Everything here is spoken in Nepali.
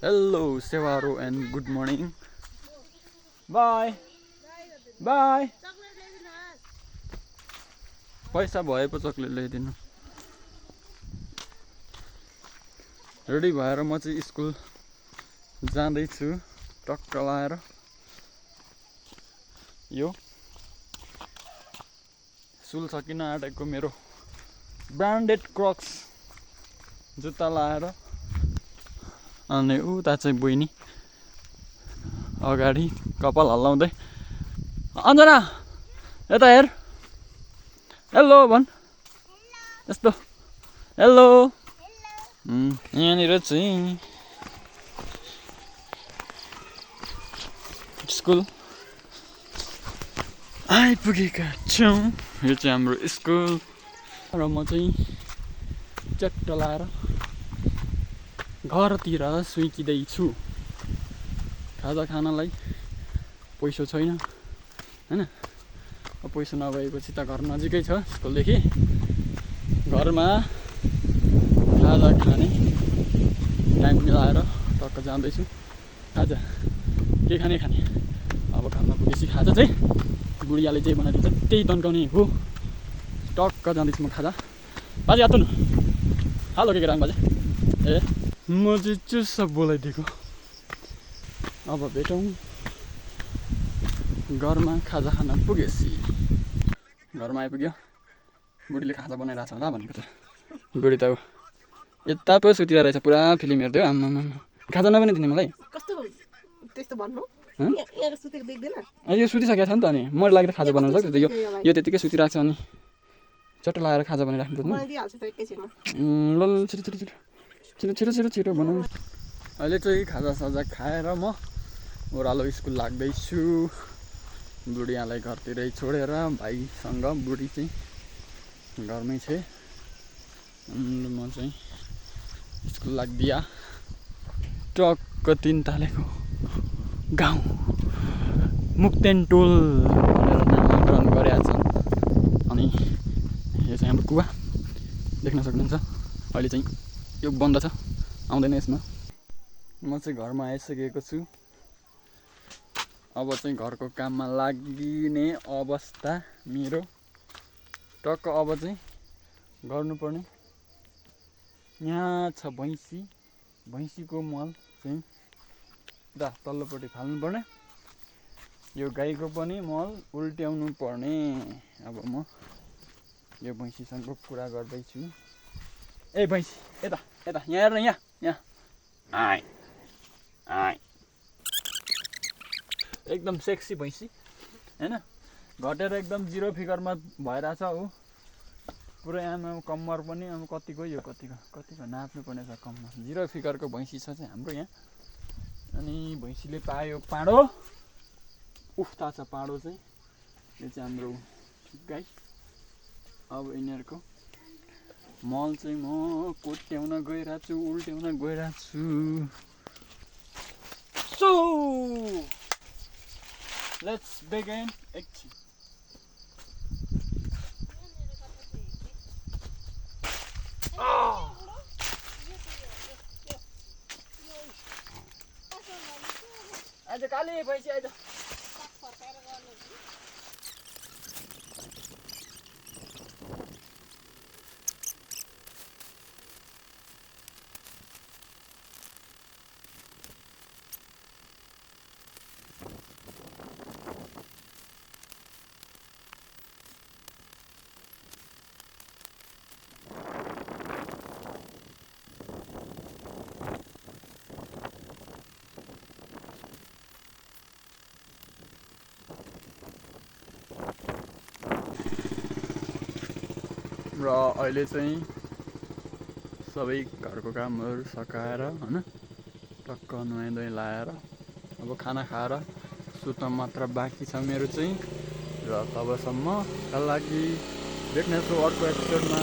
Hello, Sevaro, and good morning. Bye. Bye. पैसा भएपछि चक्लेट ल्याइदिनु. रेडी भएर म चाहिँ स्कुल जाँदैछु. टक्क लाएर यो सुल सकिन आँटेको मेरो ब्रान्डेड क्रक्स जुत्ता लाएर अनि उता चाहिँ बहिनी अगाडि कपाल हल्लाउँदै अन्जना यता हेर हेलो भन् यस्तो हेलो यहाँनिर चाहिँ स्कुल आइपुगेका छौँ. यो चाहिँ हाम्रो स्कुल र म चाहिँ चट्ट लाएर घरतिर सुइकिँदैछु. खाजा खानलाई पैसा छैन हैन. पैसा नभएपछि त घर नजिकै छ स्कुलदेखि. घरमा खाजा खाने टाइम मिलाएर टक्क जाँदैछु. खाजा के खाने अब घरमा पुगेपछि खाजा चाहिँ बुढियाले जे बनाइदिन्छ त्यही तन्काउने हो. टक्क जाँदैछु म खाजा. बाजे हात न हालो के राङ बाजे. ए म चाहिँ चुस्स बोलाइदिएको. अब भेटौँ घरमा खाजा खान पुगेपछि. घरमा आइपुग्यो. बुढीले खाजा बनाइरहेछ होला भनेको त. बुढी त यता पो सुतिरहेको रहेछ. पुरा फिल्म हेर्थ्यो. आम्मामा खाजा नबनाइदिने मलाई. कस्तो त्यस्तो भन्नु? यो सुतिसकेको छ नि त. अनि मैले लागि त खाजा बनाउनु सक्छ. यो त्यतिकै सुतिरहेको छ. अनि चट्ट लगाएर खाजा बनाइराख्नु पर्छ. ल छिटो छिटो छिटो छिटो छिटो छिटो छिटो बनाउनु. अहिले चाहिँ खाजा साजा खाएर म ओह्रालो स्कुल लाग्दैछु. बुढियालाई घरतिरै छोडेर भाइसँग. बुढी चाहिँ घरमै छ. म चाहिँ स्कुल लाग्दिया. टक्क 3 तालेको गाउँ मुक्तेनटोल भनेर नामाकरण गरेका छन्. अनि यो चाहिँ हाम्रो कुवा देख्न सक्नुहुन्छ. अहिले चाहिँ यो बन्द छ, आउँदैन यसमा. म चाहिँ घरमा आइसकेको छु. अब चाहिँ घरको काममा लाग्ने अवस्था मेरो. टक्क अब चाहिँ गर्नुपर्ने यहाँ छ भैँसी. भैँसीको मल चाहिँ तल्लोपट्टि फाल्नुपर्ने. यो गाईको पनि मल उल्ट्याउनु पर्ने. अब म यो भैँसीसँग कुरा गर्दैछु. ए भैँसी यता यता यहाँ हेर न. यहाँ आइ आइ एकदम सेक्सी भैँसी हैन. घटेर एकदम 0 फिगरमा भइरहेछ ऊ. पुरै आमा कम्मर पनि अब कतिको यो कतिको नाप्नु पर्ने छ कम्मर. 0 फिगरको भैँसी छ चाहिँ हाम्रो यहाँ. अनि भैँसीले पायो पाँडो. उफ्ता छ पाँडो चाहिँ. यो चाहिँ हाम्रो गाई. अब यिनीहरूको मल चाहिँ म कोट्याउन गइरहेको छु, उल्ट्याउन गइरहेको छु. So let's begin action. आज काले भैँसी आज र अहिले चाहिँ सबै घरको कामहरू सकाएर हैन टक्क नुहाइधुवाइ लाएर अब खाना खाएर सुत्न मात्र बाँकी छ मेरो चाहिँ. र तबसम्मका लागि भेट्नेछु अर्को एपिसोडमा.